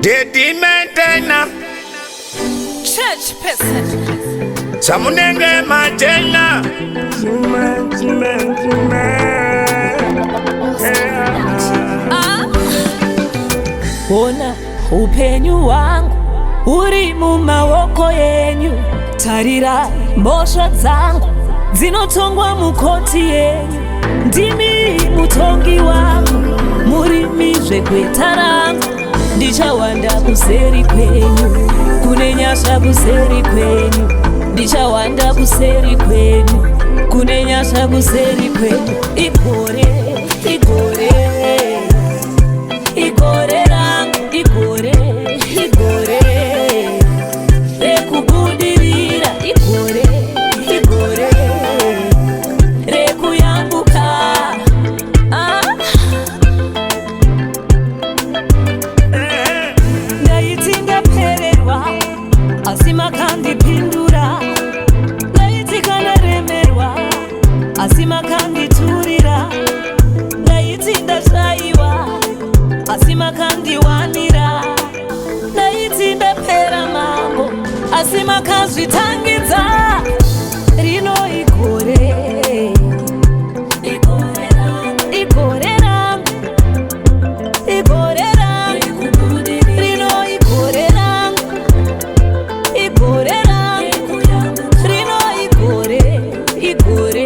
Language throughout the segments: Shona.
Dedi maintainer Church person Samunenge majena Ona upenyu wangu uri mumaoko yenyu. Tarira mbosha zangu zinotongwa mukoti yenyu. Ndimi mutongi wangu murimizve kwetarangu. Ndichawanda kuseri kwenyu, kune nyasha kuseri kwenyu. Ndichawanda kuseri kwenyu, kune nyasha kuseri kwenyu. Igore, igore, igore rangu, igore, igore rekubudirira, igore, igore rekuyambuka. Ndaiti ndapererwa asi makandipindura. Ndaiti kanaremerwa asi makanditurira. Ndaiti ndashayiwa asi makandiwanira. Ndaiti ndapera mambo asi makazvitangidza. Rino igore, igore rangu, igore rangu, igore rangu. Rino igore rangu, igore rangu. Rino igore, igore.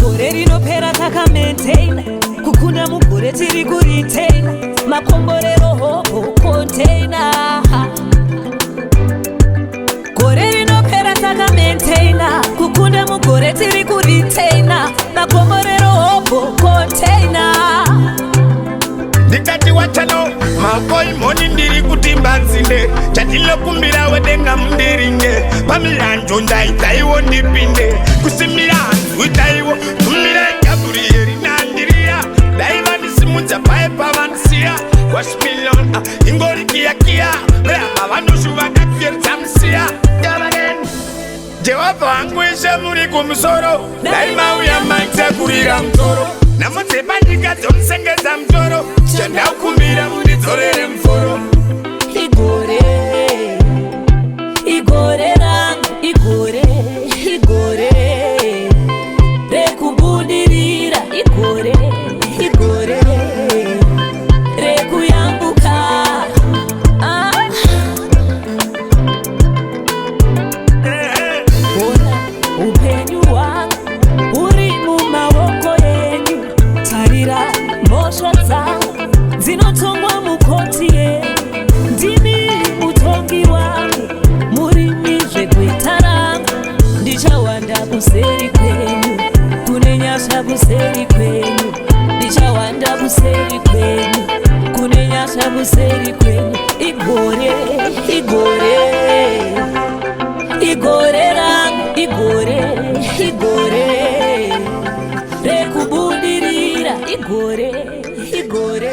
Gore rinopera takamaintaina. Kukunda mugore tiri kuritaina. Makomborero hopo container. Gore rinopera takamaintaina. Kukunda mugore tiri kuritaina. Makomborero hopo container. Ndikati watano makoi moni ndiri kutimba nzinde. Chatilokumbira wedenga mundiringe. Pamilanjo ndaitaiwo ndipinde. Kusimira hanzu itaiwo tumire kaburi yeri nandiria. Daiva nisimunza paipa vansiya. Wash million ingori kia kia. Rama vanushuva kakierza msiya. Gavagen Jehova wangu ishe muri kumusoro. Daima uya maikse kurira mtoro. Namotsepa nyika dzomsengedza mtoro. Chandaukumbira mundidzorere mforo. Igore, igore rangu, igore, igore rekubudirira, igore, igore rekuyambuka. Ona upenyu wangu uri mumaoko yenyu. Tarira mbosha zangu zinotongwa mukoti yenyu. Ndimi mutongi wangu murimizve kwetarangu. Ndichawanda kuseri kwenyu, kune nyasha kuseri kwenyu. Ndichawanda kuseri kwenyu, kune nyasha kuseri kwenyu. Igore, igore, igore rangu, igore, igore rekubudirira, igore, igore.